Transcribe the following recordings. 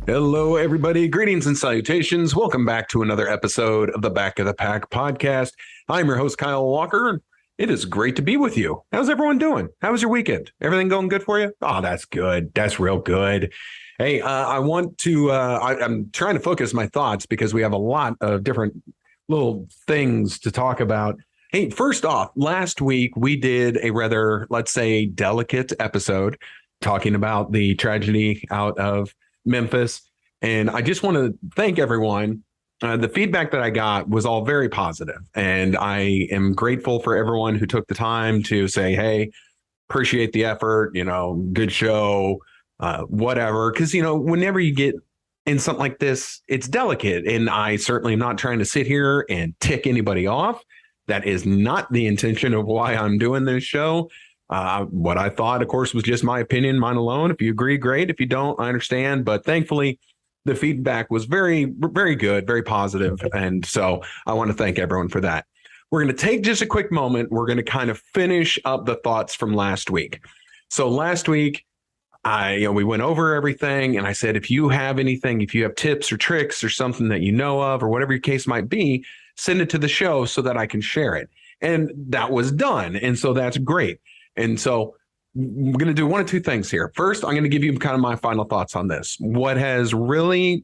Hello, everybody. Greetings and salutations. Welcome back to another episode of the Back of the Pack podcast. I'm your host, Kyle Walker. It is great to be with you. How's everyone doing? How was your weekend? Everything going good for you? Oh, that's good. That's real good. Hey, I'm trying to focus my thoughts because we have a lot of different little things to talk about. Hey, first off, last week we did a rather, let's say, delicate episode talking about the tragedy out of Memphis. And I just want to thank everyone. The feedback that I got was all very positive, and I am grateful for everyone who took the time to say, hey, appreciate the effort, good show, whatever. Because, whenever you get in something like this, it's delicate. And I certainly am not trying to sit here and tick anybody off. That is not the intention of why I'm doing this show. What I thought, of course, was just my opinion, mine alone. If you agree, great. If you don't, I understand. But thankfully, the feedback was very, very good, very positive. And so I want to thank everyone for that. We're going to take just a quick moment. We're going to kind of finish up the thoughts from last week. So last week, we went over everything. And I said, if you have anything, if you have tips or tricks or something that you know of, or whatever your case might be, send it to the show so that I can share it. And that was done. And so that's great. And so we're going to do one of two things here. First, I'm going to give you kind of my final thoughts on this. What has really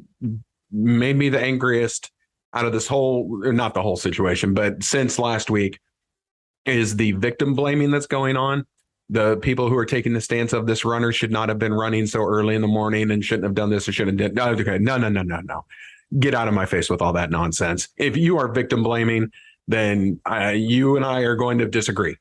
made me the angriest out of this whole, or not the whole situation, but since last week, is the victim blaming that's going on. The people who are taking the stance of this runner should not have been running so early in the morning and shouldn't have done this or shouldn't have done. Okay, no. Get out of my face with all that nonsense. If you are victim blaming, then you and I are going to disagree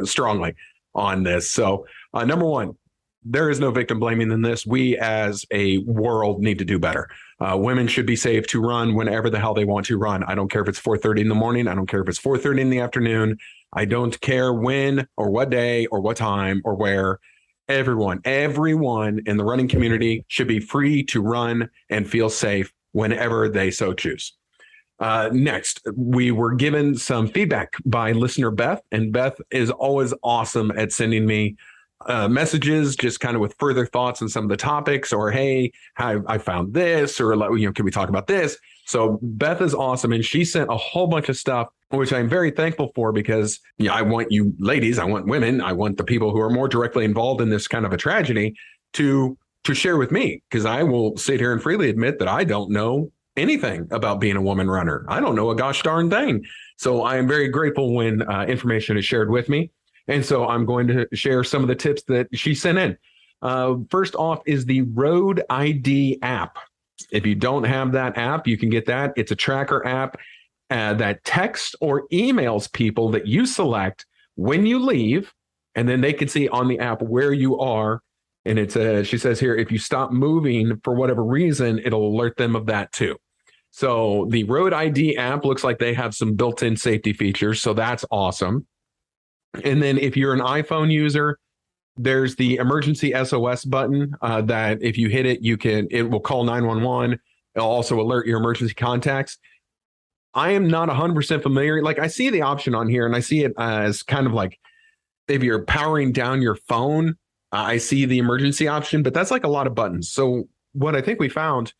strongly on this. So number one, there is no victim blaming in this. We as a world need to do better. Women should be safe to run whenever the hell they want to run. I don't care if it's 4:30 in the morning. I don't care if it's 4:30 in the afternoon. I don't care when or what day or what time or where. Everyone in the running community should be free to run and feel safe whenever they so choose. Next, we were given some feedback by listener Beth, and Beth is always awesome at sending me messages just kind of with further thoughts on some of the topics, or, hey, I found this, or, can we talk about this? So Beth is awesome, and she sent a whole bunch of stuff, which I'm very thankful for, because I want you ladies, I want women, I want the people who are more directly involved in this kind of a tragedy to share with me, because I will sit here and freely admit that I don't know anything about being a woman runner. I don't know a gosh darn thing. So I am very grateful when information is shared with me. And so I'm going to share some of the tips that she sent in. First off is the Road ID app. If you don't have that app, you can get that. It's a tracker app that texts or emails people that you select when you leave, and then they can see on the app where you are. And she says here, if you stop moving for whatever reason, it'll alert them of that too. So the Road ID app looks like they have some built-in safety features, so that's awesome. And then if you're an iPhone user, there's the emergency SOS button that if you hit it, it will call 911. It'll also alert your emergency contacts. I am not 100% familiar. Like, I see the option on here, and I see it as kind of like if you're powering down your phone, I see the emergency option, but that's like a lot of buttons. So what I think we found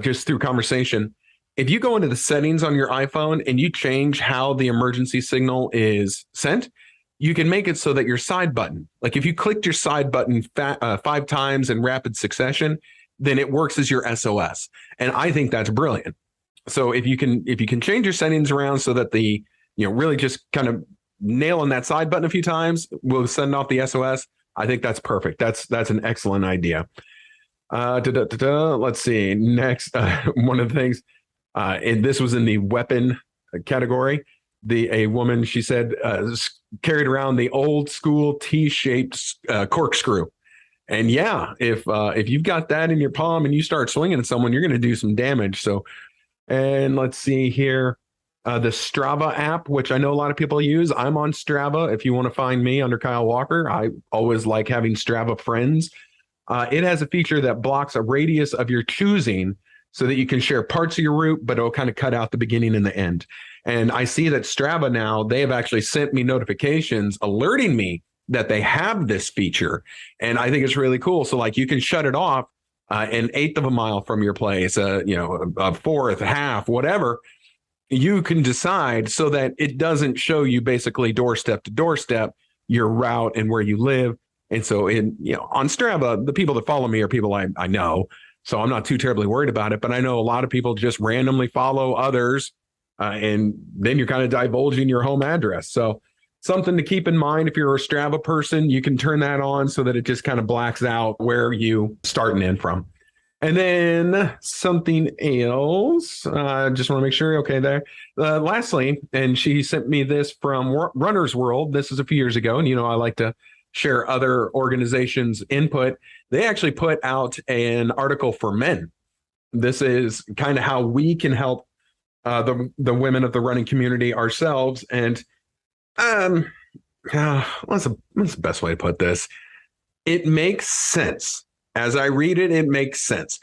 just through conversation, if you go into the settings on your iPhone and you change how the emergency signal is sent, you can make it so that your side button, like if you clicked your side button 5 times in rapid succession, then it works as your SOS. And I think that's brilliant. So if you can change your settings around so that really just kind of nail on that side button a few times will send off the SOS, I think that's perfect. That's an excellent idea. Let's see. Next, one of the things, and this was in the weapon category. A woman, she said, carried around the old school T-shaped corkscrew. And yeah, if you've got that in your palm and you start swinging at someone, you're going to do some damage. So, and let's see here. The Strava app, which I know a lot of people use. I'm on Strava. If you want to find me under Kyle Walker, I always like having Strava friends. It has a feature that blocks a radius of your choosing so that you can share parts of your route, but it'll kind of cut out the beginning and the end. And I see that Strava now, they have actually sent me notifications alerting me that they have this feature. And I think it's really cool. So like you can shut it off an eighth of a mile from your place, a fourth, a half, whatever, you can decide so that it doesn't show you basically doorstep to doorstep your route and where you live. And so on Strava, the people that follow me are people I know. So I'm not too terribly worried about it. But I know a lot of people just randomly follow others. And then you're kind of divulging your home address. So something to keep in mind if you're a Strava person, you can turn that on so that it just kind of blacks out where you start and end from. And then something else, just want to make sure, okay, there. Lastly, and she sent me this from Runner's World. This is a few years ago, and I like to share other organizations' input. They actually put out an article for men. This is kind of how we can help the women of the running community ourselves. And what's the best way to put this? It makes sense. As I read it, it makes sense.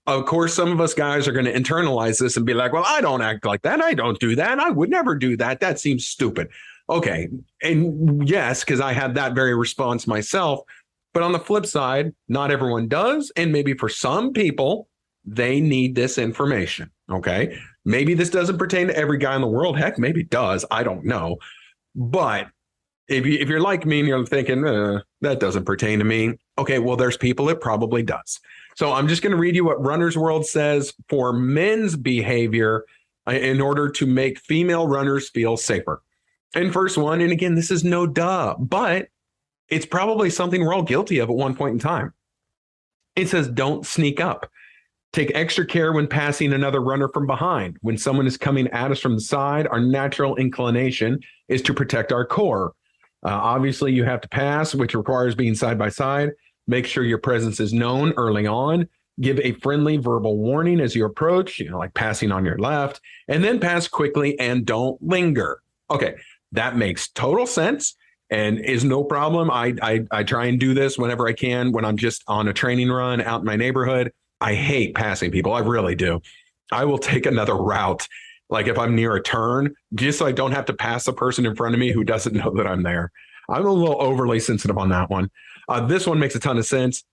Of course, some of us guys are going to internalize this and be like, well, I don't act like that. I don't do that. I would never do that. That seems stupid. Okay. And yes, because I had that very response myself. But on the flip side, not everyone does. And maybe for some people, they need this information. Okay. Maybe this doesn't pertain to every guy in the world. Heck, maybe it does. I don't know. But if you're like me and you're thinking, that doesn't pertain to me. Okay, well, there's people it probably does. So I'm just going to read you what Runner's World says for men's behavior in order to make female runners feel safer. And first one, and again, this is no duh, but it's probably something we're all guilty of at one point in time. It says, don't sneak up. Take extra care when passing another runner from behind. When someone is coming at us from the side, our natural inclination is to protect our core. Obviously, you have to pass, which requires being side by side. Make sure your presence is known early on. Give a friendly verbal warning as you approach, like passing on your left, and then pass quickly and don't linger. Okay, that makes total sense and is no problem. I try and do this whenever I can when I'm just on a training run out in my neighborhood. I hate passing people. I really do. I will take another route, like if I'm near a turn, just so I don't have to pass the person in front of me who doesn't know that I'm there. I'm a little overly sensitive on that one. This one makes a ton of sense.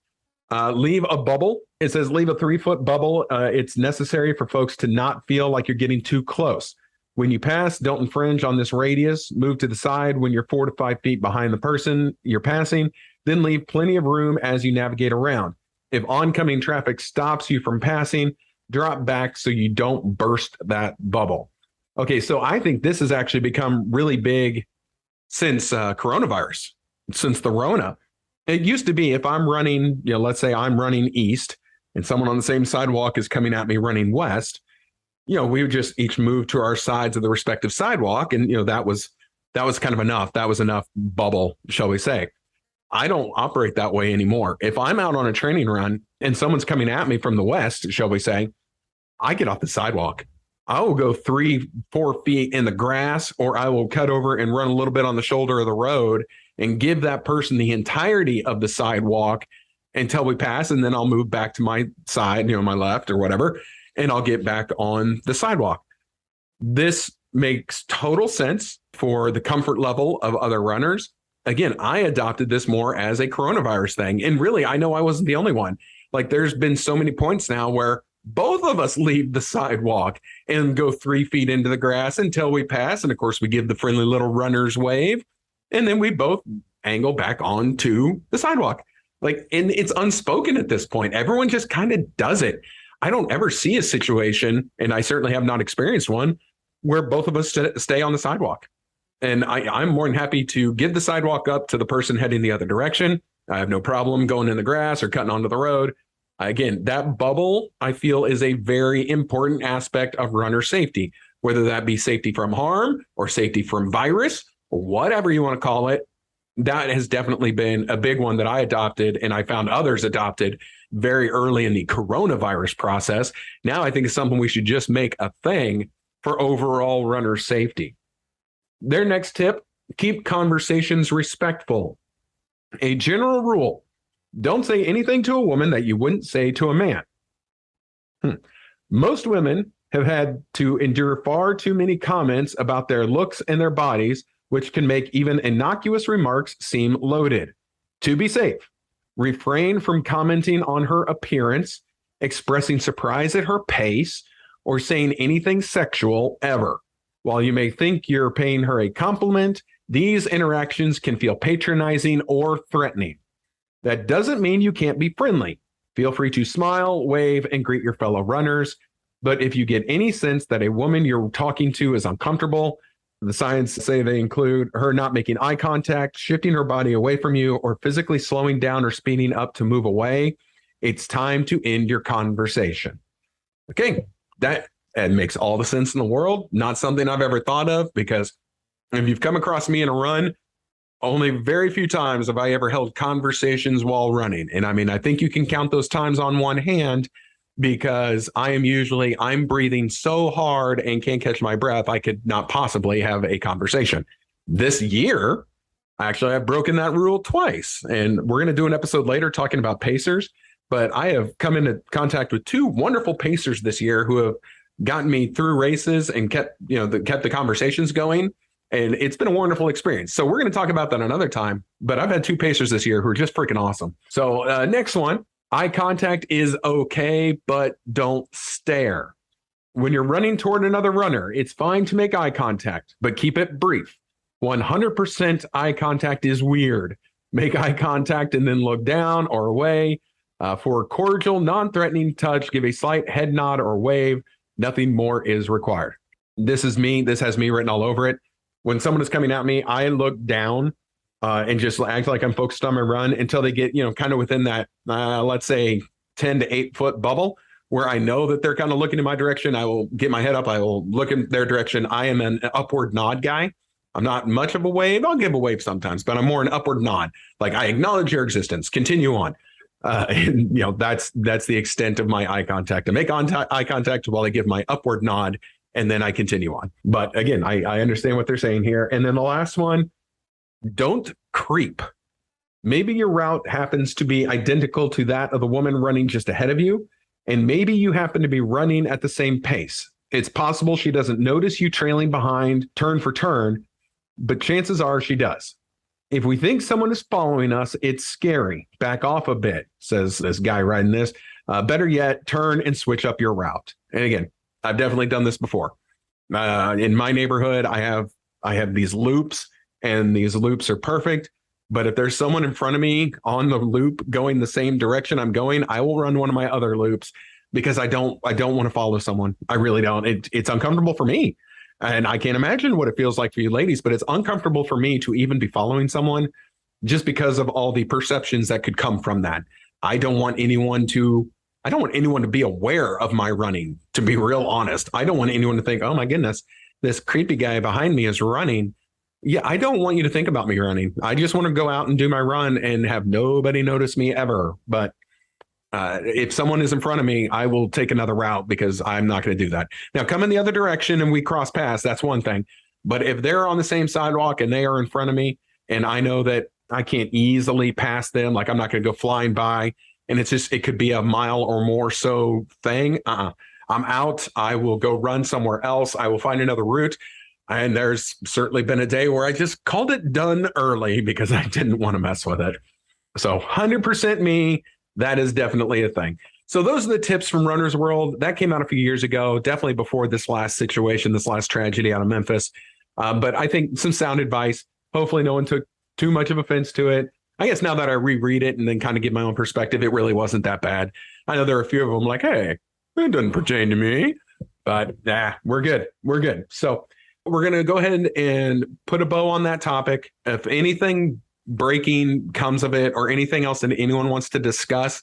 Leave a bubble. It says leave a 3-foot bubble. It's necessary for folks to not feel like you're getting too close. When you pass, don't infringe on this radius. Move to the side when you're 4 to 5 feet behind the person you're passing. Then leave plenty of room as you navigate around. If oncoming traffic stops you from passing, drop back so you don't burst that bubble. Okay, so I think this has actually become really big since coronavirus, since the Rona. It used to be if I'm running, let's say I'm running east and someone on the same sidewalk is coming at me running west, we would just each move to our sides of the respective sidewalk. And, that was kind of enough. That was enough bubble, shall we say. I don't operate that way anymore. If I'm out on a training run and someone's coming at me from the west, shall we say, I get off the sidewalk. I will go 3-4 feet in the grass, or I will cut over and run a little bit on the shoulder of the road and give that person the entirety of the sidewalk until we pass. And then I'll move back to my side, my left or whatever, and I'll get back on the sidewalk. This makes total sense for the comfort level of other runners. Again, I adopted this more as a coronavirus thing. And really, I know I wasn't the only one. Like there's been so many points now where both of us leave the sidewalk and go 3 feet into the grass until we pass. And of course, we give the friendly little runner's wave. And then we both angle back onto the sidewalk. And it's unspoken at this point. Everyone just kind of does it. I don't ever see a situation, and I certainly have not experienced one, where both of us stay on the sidewalk. And I'm more than happy to give the sidewalk up to the person heading the other direction. I have no problem going in the grass or cutting onto the road. Again, that bubble, I feel, is a very important aspect of runner safety, whether that be safety from harm or safety from virus, or whatever you want to call it. That has definitely been a big one that I adopted, and I found others adopted very early in the coronavirus process. Now I think it's something we should just make a thing for overall runner safety. Their next tip, keep conversations respectful. A general rule, don't say anything to a woman that you wouldn't say to a man. Most women have had to endure far too many comments about their looks and their bodies, which can make even innocuous remarks seem loaded. To be safe, refrain from commenting on her appearance, expressing surprise at her pace, or saying anything sexual ever. While you may think you're paying her a compliment, these interactions can feel patronizing or threatening. That doesn't mean you can't be friendly. Feel free to smile, wave, and greet your fellow runners. But if you get any sense that a woman you're talking to is uncomfortable, the signs say they include her not making eye contact, shifting her body away from you, or physically slowing down or speeding up to move away, it's time to end your conversation. Okay, that makes all the sense in the world. Not something I've ever thought of, because if you've come across me in a run, only very few times have I ever held conversations while running. And I mean, I think you can count those times on one hand, because I'm breathing so hard and can't catch my breath, I could not possibly have a conversation. This year, actually, I've broken that rule twice. And we're going to do an episode later talking about pacers. But I have come into contact with two wonderful pacers this year who have gotten me through races and kept the conversations going. And it's been a wonderful experience. So we're going to talk about that another time. But I've had two pacers this year who are just freaking awesome. So next one, eye contact is okay, but don't stare. When you're running toward another runner, it's fine to make eye contact, but keep it brief. 100% eye contact is weird. Make eye contact and then look down or away. For a cordial, non-threatening touch, give a slight head nod or wave. Nothing more is required. This is me. This has me written all over it. When someone is coming at me, I look down and just act like I'm focused on my run until they get, kind of within that, let's say 10 to 8 foot bubble where I know that they're kind of looking in my direction. I will get my head up. I will look in their direction. I am an upward nod guy. I'm not much of a wave. I'll give a wave sometimes, but I'm more an upward nod. Like, I acknowledge your existence. Continue on. And, that's the extent of my eye contact. I make eye contact while I give my upward nod, and then I continue on. But again, I understand what they're saying here. And then the last one, don't creep. Maybe your route happens to be identical to that of the woman running just ahead of you, and maybe you happen to be running at the same pace. It's possible she doesn't notice you trailing behind turn for turn, but chances are she does. If we think someone is following us, it's scary. Back off a bit, says this guy riding this. Better yet, turn and switch up your route. And again, I've definitely done this before. In my neighborhood, I have these loops, and these loops are perfect. But if there's someone in front of me on the loop going the same direction I'm going, I will run one of my other loops, because I don't want to follow someone. I really don't. It's uncomfortable for me. And I can't imagine what it feels like for you ladies, but it's uncomfortable for me to even be following someone just because of all the perceptions that could come from that. I don't want anyone to be aware of my running, to be real honest. I don't want anyone to think, oh my goodness, this creepy guy behind me is running. Yeah, I don't want you to think about me running. I just want to go out and do my run and have nobody notice me ever. But if someone is in front of me, I will take another route, because I'm not going to do that. Now, come in the other direction and we cross paths, that's one thing. But if they're on the same sidewalk and they are in front of me, and I know that I can't easily pass them, like I'm not going to go flying by, and it could be a mile or more so thing. I'm out. I will go run somewhere else. I will find another route. And there's certainly been a day where I just called it done early because I didn't want to mess with it. So 100% me. That is definitely a thing. So those are the tips from Runner's World. That came out a few years ago, definitely before this last situation, this last tragedy out of Memphis. But I think some sound advice. Hopefully no one took too much of offense to it. I guess now that I reread it and then kind of give my own perspective, it really wasn't that bad. I know there are a few of them like, hey, it doesn't pertain to me. But we're good. We're good. So we're going to go ahead and put a bow on that topic. If anything breaking comes of it, or anything else that anyone wants to discuss,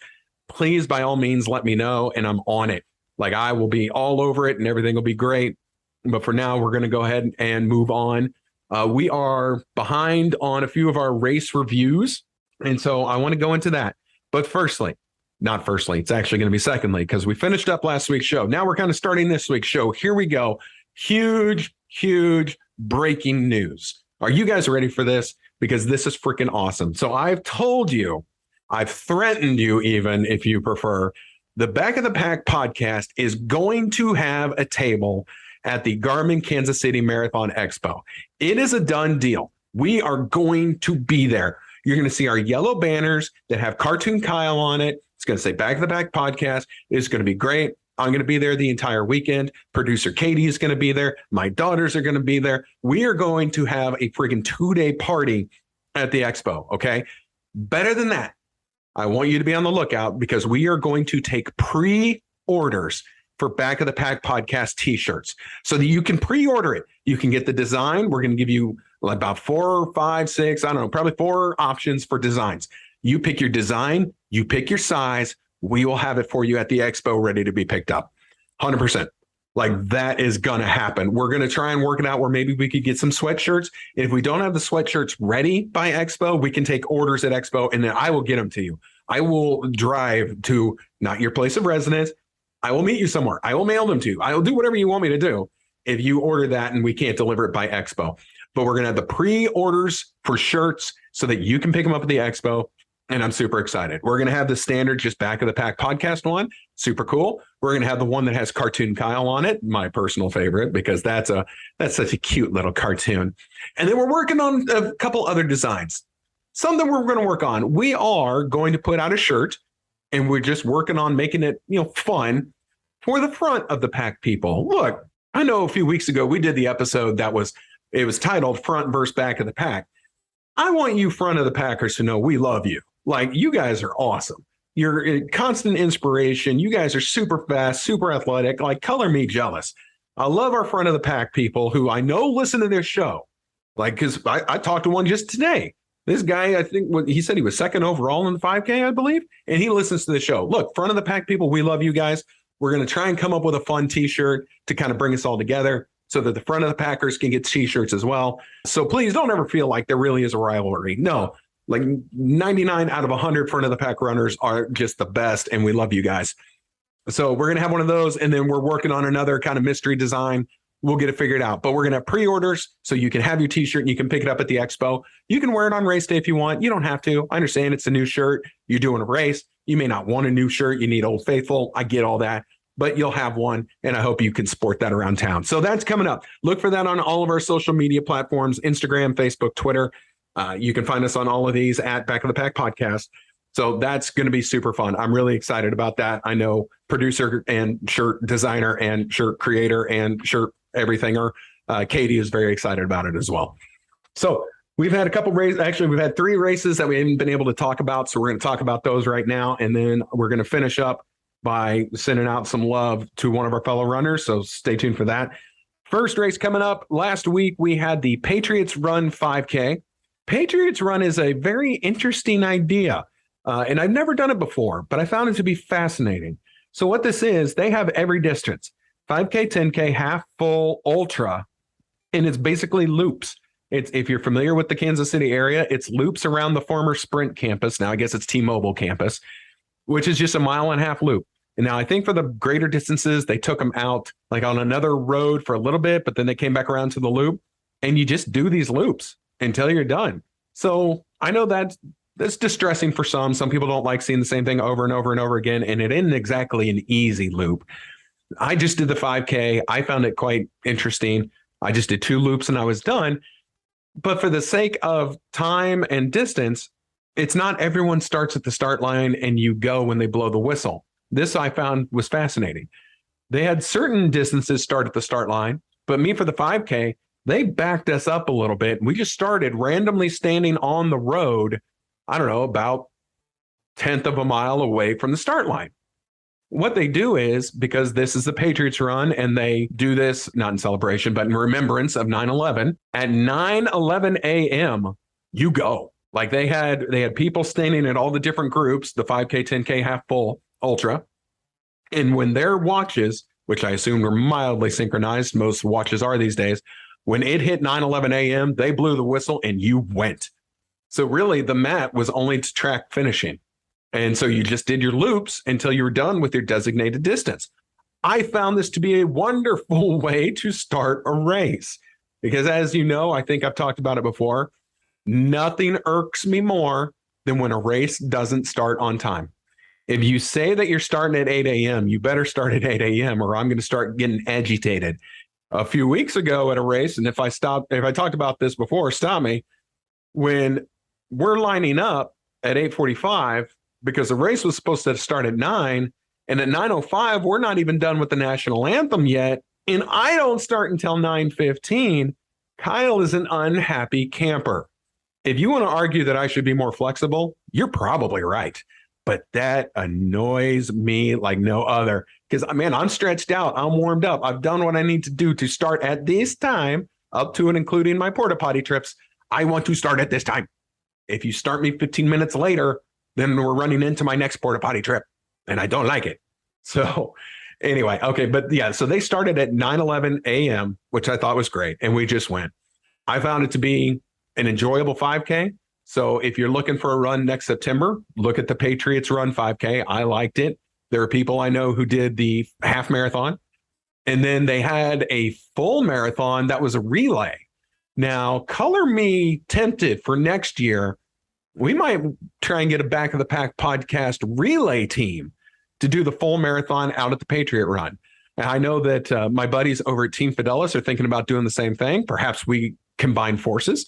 please, by all means, let me know, and I'm on it. Like, I will be all over it and everything will be great. But for now, we're going to go ahead and move on. We are behind on a few of our race reviews, and so I want to go into that. But not firstly, it's actually going to be secondly, because we finished up last week's show. Now we're kind of starting this week's show. Here we go. Huge breaking news. Are you guys ready for this? Because this is freaking awesome. So I've told you, I've threatened you, even if you prefer, the Back of the Pack podcast is going to have a table at the Garmin Kansas City Marathon Expo. It is a done deal. We are going to be there. You're going to see our yellow banners that have Cartoon Kyle on it. It's going to say Back of the Pack Podcast. It's going to be great. I'm going to be there the entire weekend. Producer Katie is going to be there. My daughters are going to be there. We are going to have a friggin' 2-day party at the expo. Okay. Better than that, I want you to be on the lookout because we are going to take pre-orders for Back of the Pack Podcast t-shirts so that you can pre-order it. You can get the design. We're going to give you about 4, 5, 6, I don't know, probably 4 options for designs. You pick your design, you pick your size. We will have it for you at the expo ready to be picked up. 100%. Like that is going to happen. We're going to try and work it out where maybe we could get some sweatshirts. If we don't have the sweatshirts ready by expo, we can take orders at expo and then I will get them to you. I will drive to not your place of residence. I will meet you somewhere. I will mail them to you. I will do whatever you want me to do if you order that and we can't deliver it by expo. But we're going to have the pre-orders for shirts so that you can pick them up at the expo. And I'm super excited. We're going to have the standard just Back of the Pack Podcast one. Super cool. We're going to have the one that has Cartoon Kyle on it. My personal favorite, because that's such a cute little cartoon. And then we're working on a couple other designs. Something we're going to work on. We are going to put out a shirt and we're just working on making it, fun for the front of the pack people. Look, I know a few weeks ago we did the episode it was titled Front versus Back of the Pack. I want you front of the packers to know we love you. Like, you guys are awesome. You're a constant inspiration. You guys are super fast, super athletic. Like, color me jealous. I love our front of the pack people who I know listen to this show. Like, because I talked to one just today. This guy, I think he said he was second overall in the 5K, I believe. And he listens to the show. Look, front of the pack people, we love you guys. We're going to try and come up with a fun t-shirt to kind of bring us all together so that the front of the packers can get t-shirts as well. So please don't ever feel like there really is a rivalry. No. Like 99 out of 100 front of the pack runners are just the best, and we love you guys. So we're going to have one of those, and then we're working on another kind of mystery design. We'll get it figured out. But we're going to have pre-orders so you can have your t-shirt and you can pick it up at the expo. You can wear it on race day if you want. You don't have to. I understand it's a new shirt. You're doing a race. You may not want a new shirt. You need Old Faithful. I get all that. But you'll have one, and I hope you can sport that around town. So that's coming up. Look for that on all of our social media platforms, Instagram, Facebook, Twitter. You can find us on all of these at Back of the Pack Podcast. So that's going to be super fun. I'm really excited about that. I know producer and shirt designer and shirt creator and shirt everythinger, Katie, is very excited about it as well. So we've had a couple races. Actually, we've had 3 races that we haven't been able to talk about. So we're going to talk about those right now. And then we're going to finish up by sending out some love to one of our fellow runners. So stay tuned for that. First race coming up. Last week, we had the Patriots Run 5K. Patriots Run is a very interesting idea, and I've never done it before, but I found it to be fascinating. So what this is, they have every distance, 5K, 10K, half, full, ultra, and it's basically loops. It's, if you're familiar with the Kansas City area, it's loops around the former Sprint campus. Now, I guess it's T-Mobile campus, which is just a 1.5 mile loop. And now I think for the greater distances, they took them out like on another road for a little bit, but then they came back around to the loop, and you just do these loops until you're done. So I know that's distressing for some. Some people don't like seeing the same thing over and over and over again, and it isn't exactly an easy loop. I just did the 5K. I found it quite interesting. I just did 2 loops and I was done. But for the sake of time and distance, it's not everyone starts at the start line and you go when they blow the whistle. This I found was fascinating. They had certain distances start at the start line, but me for the 5K, they backed us up a little bit. We just started randomly standing on the road, I don't know, about 1/10 of a mile away from the start line. What they do is, because this is the Patriots Run, and they do this not in celebration, but in remembrance of 9/11, at 9:11 a.m., you go. Like they had people standing in all the different groups, the 5K, 10K, half, full, ultra. And when their watches, which I assume were mildly synchronized, most watches are these days, when it hit 9:11 a.m., they blew the whistle and you went. So really the mat was only to track finishing. And so you just did your loops until you were done with your designated distance. I found this to be a wonderful way to start a race because, as you know, I think I've talked about it before, nothing irks me more than when a race doesn't start on time. If you say that you're starting at 8 a.m., you better start at 8 a.m. or I'm going to start getting agitated. A few weeks ago at a race, and if I talked about this before, stop me, when we're lining up at 8:45 because the race was supposed to start at 9. And at 9:05, we're not even done with the national anthem yet. And I don't start until 9:15. Kyle is an unhappy camper. If you want to argue that I should be more flexible, you're probably right. But that annoys me like no other. Because, man, I'm stretched out. I'm warmed up. I've done what I need to do to start at this time, up to and including my porta potty trips. I want to start at this time. If you start me 15 minutes later, then we're running into my next porta potty trip. And I don't like it. So anyway, okay. But yeah, so they started at 9:11 a.m., which I thought was great. And we just went. I found it to be an enjoyable 5K. So if you're looking for a run next September, look at the Patriots Run 5K. I liked it. There are people I know who did the half marathon. And then they had a full marathon that was a relay. Now, color me tempted for next year. We might try and get a Back of the Pack podcast relay team to do the full marathon out at the Patriot Run. And I know that my buddies over at Team Fidelis are thinking about doing the same thing. Perhaps we combine forces.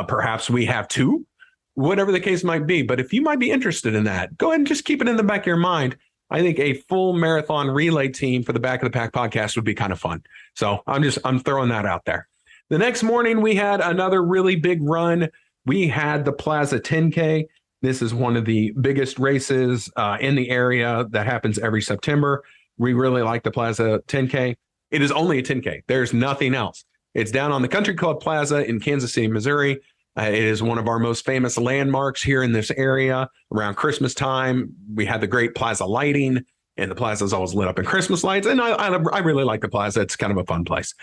Perhaps we have two, whatever the case might be. But if you might be interested in that, go ahead and just keep it in the back of your mind. I think a full marathon relay team for the Back of the Pack podcast would be kind of fun. So I'm throwing that out there. The next morning, we had another really big run. We had the Plaza 10K. This is one of the biggest races in the area that happens every September. We really like the Plaza 10K. It is only a 10K. There's nothing else. It's down on the Country Club Plaza in Kansas City, Missouri. It is one of our most famous landmarks here in this area. Around Christmas time, we had the great plaza lighting, and the plaza is always lit up in Christmas lights. And I really like the plaza. It's kind of a fun place.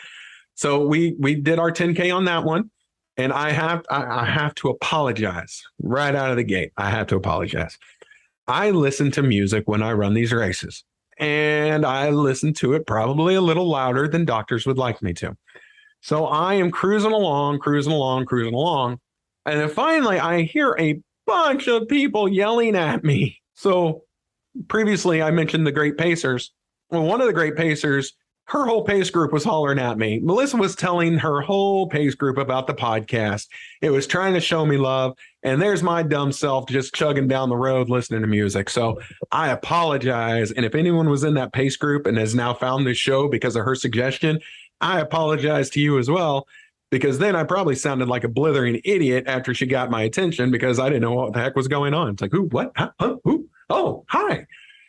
So we did our 10K on that one. And I have to apologize right out of the gate. I have to apologize. I listen to music when I run these races, and I listen to it probably a little louder than doctors would like me to. So I am cruising along. And then finally I hear a bunch of people yelling at me. So previously I mentioned the great pacers. Well, one of the great pacers, her whole pace group was hollering at me. Melissa was telling her whole pace group about the podcast. It was trying to show me love. And there's my dumb self just chugging down the road listening to music. So I apologize. And if anyone was in that pace group and has now found this show because of her suggestion, I apologize to you as well, because then I probably sounded like a blithering idiot after she got my attention because I didn't know what the heck was going on. It's like, who, what, huh, who? Oh, hi.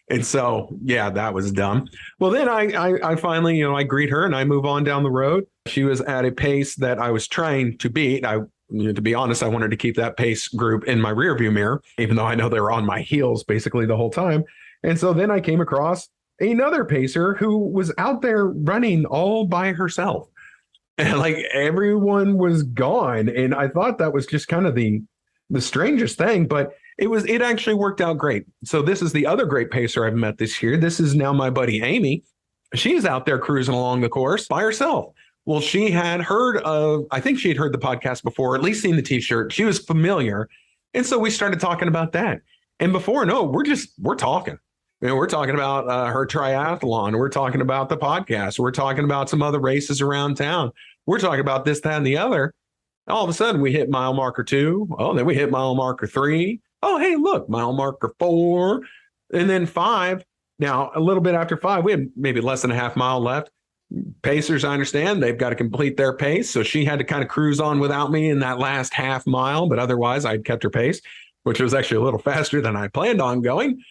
And so, yeah, that was dumb. Well, then I finally, I greet her and I move on down the road. She was at a pace that I was trying to beat. To be honest, I wanted to keep that pace group in my rearview mirror, even though I know they were on my heels basically the whole time. And so then I came across another pacer who was out there running all by herself. And like everyone was gone. And I thought that was just kind of the strangest thing, but it actually worked out great. So this is the other great pacer I've met this year. This is now my buddy Amy. She's out there cruising along the course by herself. Well, she had I think she had heard the podcast before, at least seen the t-shirt. She was familiar. And so we started talking about that. And we're talking. We're talking about her triathlon. We're talking about the podcast. We're talking about some other races around town. We're talking about this, that, and the other. All of a sudden, we hit mile marker 2. Oh, then we hit mile marker 3. Oh, hey, look, mile marker 4. And then 5. Now, a little bit after 5, we had maybe less than a half mile left. Pacers, I understand, they've got to complete their pace. So she had to kind of cruise on without me in that last half mile. But otherwise, I'd kept her pace, which was actually a little faster than I planned on going.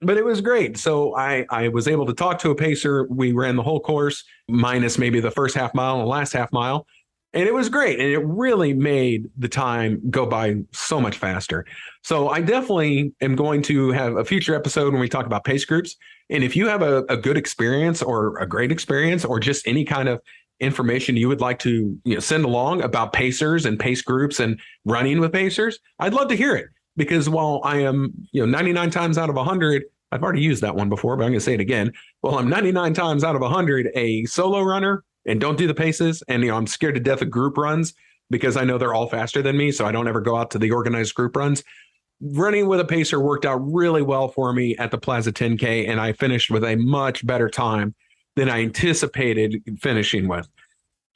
But it was great. So I was able to talk to a pacer. We ran the whole course, minus maybe the first half mile and the last half mile. And it was great. And it really made the time go by so much faster. So I definitely am going to have a future episode when we talk about pace groups. And if you have a good experience or a great experience or just any kind of information you would like to send along about pacers and pace groups and running with pacers, I'd love to hear it. Because while I am 99 times out of 100, I've already used that one before, but I'm going to say it again. Well, I'm 99 times out of 100 a solo runner and don't do the paces. And, I'm scared to death of group runs because I know they're all faster than me. So I don't ever go out to the organized group runs. Running with a pacer worked out really well for me at the Plaza 10K. And I finished with a much better time than I anticipated finishing with.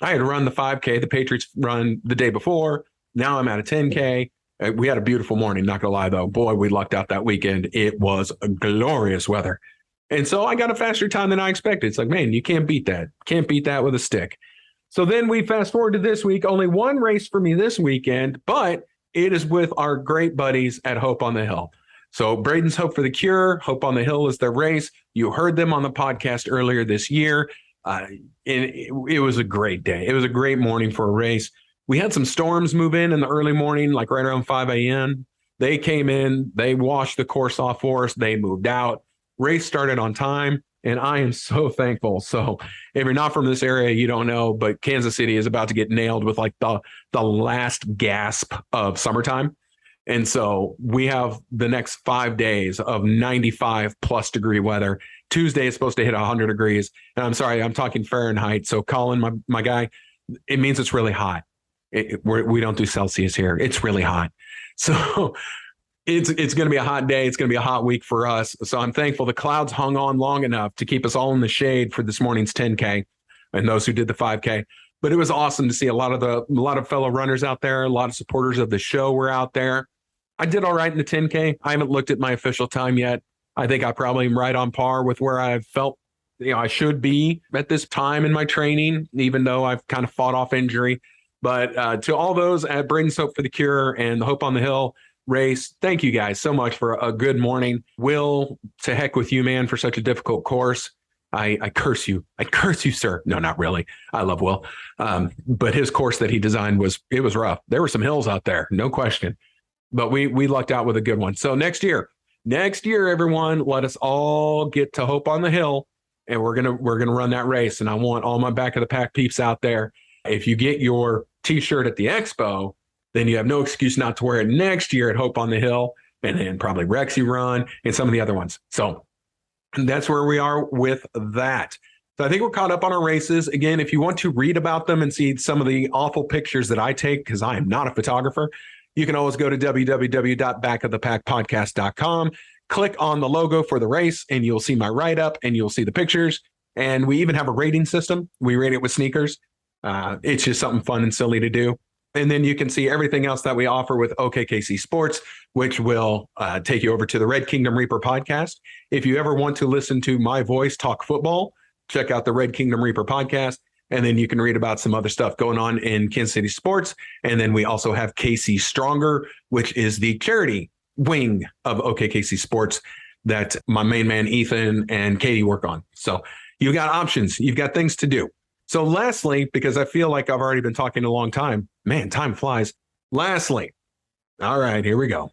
I had run the 5K, the Patriots run the day before. Now I'm at a 10K. We had a beautiful morning, not gonna lie though. Boy, we lucked out that weekend. It was glorious weather. And so I got a faster time than I expected. It's like, man, you can't beat that. Can't beat that with a stick. So then we fast forward to this week. Only one race for me this weekend, but it is with our great buddies at Hope on the Hill. So Braden's Hope for the Cure, Hope on the Hill is their race. You heard them on the podcast earlier this year. And it was a great day. It was a great morning for a race. We had some storms move in the early morning, like right around 5 a.m. They came in, they washed the course off for us, they moved out. Race started on time, and I am so thankful. So if you're not from this area, you don't know, but Kansas City is about to get nailed with like the last gasp of summertime. And so we have the next 5 days of 95 plus degree weather. Tuesday is supposed to hit 100 degrees. And I'm sorry, I'm talking Fahrenheit. So Colin, my guy, it means it's really hot. We don't do Celsius here. It's really hot. So it's going to be a hot day. It's going to be a hot week for us. So I'm thankful the clouds hung on long enough to keep us all in the shade for this morning's 10K and those who did the 5K. But it was awesome to see a lot of fellow runners out there. A lot of supporters of the show were out there. I did all right in the 10K. I haven't looked at my official time yet. I think I probably am right on par with where I felt I should be at this time in my training, even though I've kind of fought off injury. But to all those at Braden's Hope for the Cure and the Hope on the Hill race, thank you guys so much for a good morning. Will, to heck with you, man, for such a difficult course. I curse you. I curse you, sir. No, not really. I love Will. But his course that he designed was rough. There were some hills out there, no question. But we lucked out with a good one. So next year, everyone, let us all get to Hope on the Hill, and we're gonna run that race. And I want all my back of the pack peeps out there. If you get your T-shirt at the expo, then you have no excuse not to wear it next year at Hope on the Hill, and then probably Rexy Run and some of the other ones. So that's where we are with that. So I think we're caught up on our races. Again, if you want to read about them and see some of the awful pictures that I take, because I am not a photographer, you can always go to www.backofthepackpodcast.com, click on the logo for the race, and you'll see my write-up and you'll see the pictures. And we even have a rating system. We rate it with sneakers. It's just something fun and silly to do. And then you can see everything else that we offer with OKKC Sports, which will take you over to the Red Kingdom Reaper podcast. If you ever want to listen to my voice talk football, check out the Red Kingdom Reaper podcast. And then you can read about some other stuff going on in Kansas City sports. And then we also have KC Stronger, which is the charity wing of OKKC Sports that my main man, Ethan and Katie work on. So you've got options. You've got things to do. So lastly, because I feel like I've already been talking a long time, man, time flies. Lastly, all right, here we go.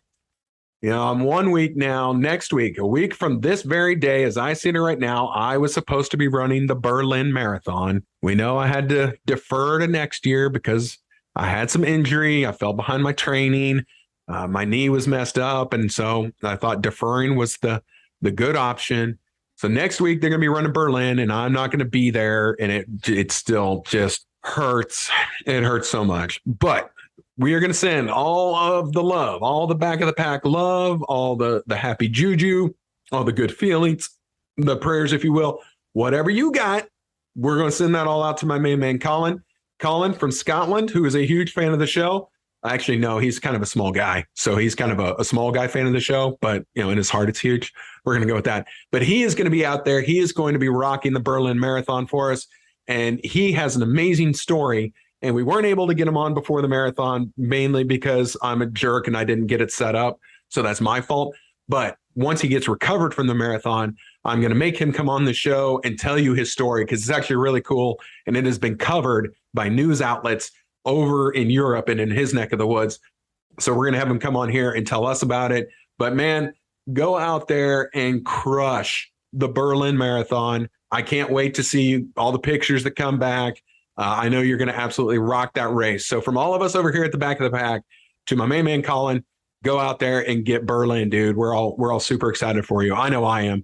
I'm 1 week now. Next week, a week from this very day, as I see it right now, I was supposed to be running the Berlin Marathon. We know I had to defer to next year because I had some injury. I fell behind my training. My knee was messed up. And so I thought deferring was the good option. So next week, they're going to be running Berlin, and I'm not going to be there. And it still just hurts. It hurts so much. But we are going to send all of the love, all the back of the pack love, all the happy juju, all the good feelings, the prayers, if you will, whatever you got. We're going to send that all out to my main man, Colin. Colin from Scotland, who is a huge fan of the show. Actually, no, he's kind of a small guy. So he's kind of a small guy fan of the show, but in his heart, it's huge. We're going to go with that. But he is going to be out there. He is going to be rocking the Berlin Marathon for us. And he has an amazing story. And we weren't able to get him on before the marathon, mainly because I'm a jerk and I didn't get it set up. So that's my fault. But once he gets recovered from the marathon, I'm going to make him come on the show and tell you his story, because it's actually really cool. And it has been covered by news outlets over in Europe and in his neck of the woods. So we're going to have him come on here and tell us about it. But man, go out there and crush the Berlin Marathon. I can't wait to see all the pictures that come back. I know you're going to absolutely rock that race. So from all of us over here at the back of the pack to my main man, Colin, go out there and get Berlin, dude. We're all super excited for you. I know I am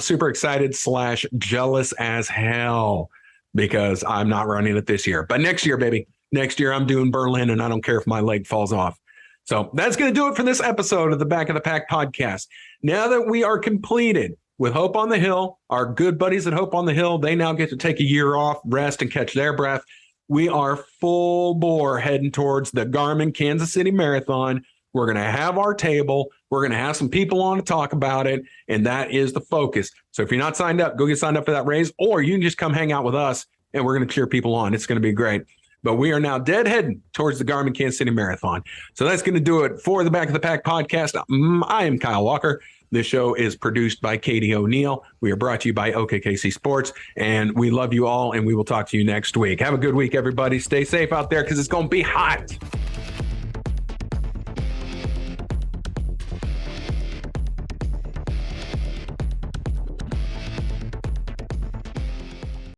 super excited / jealous as hell because I'm not running it this year. But next year, baby, next year I'm doing Berlin, and I don't care if my leg falls off. So that's going to do it for this episode of the Back of the Pack podcast. Now that we are completed with Hope on the Hill, our good buddies at Hope on the Hill, they now get to take a year off, rest, and catch their breath. We are full bore heading towards the Garmin Kansas City Marathon We're going to have our table. We're going to have some people on to talk about it. And that is the focus. So if you're not signed up, go get signed up for that raise, or you can just come hang out with us and we're going to cheer people on. It's going to be great. But we are now dead heading towards the Garmin Kansas City Marathon. So that's going to do it for the Back of the Pack podcast. I am Kyle Walker. This show is produced by Katie O'Neill. We are brought to you by OKKC Sports, and we love you all, and we will talk to you next week. Have a good week, everybody. Stay safe out there because it's going to be hot.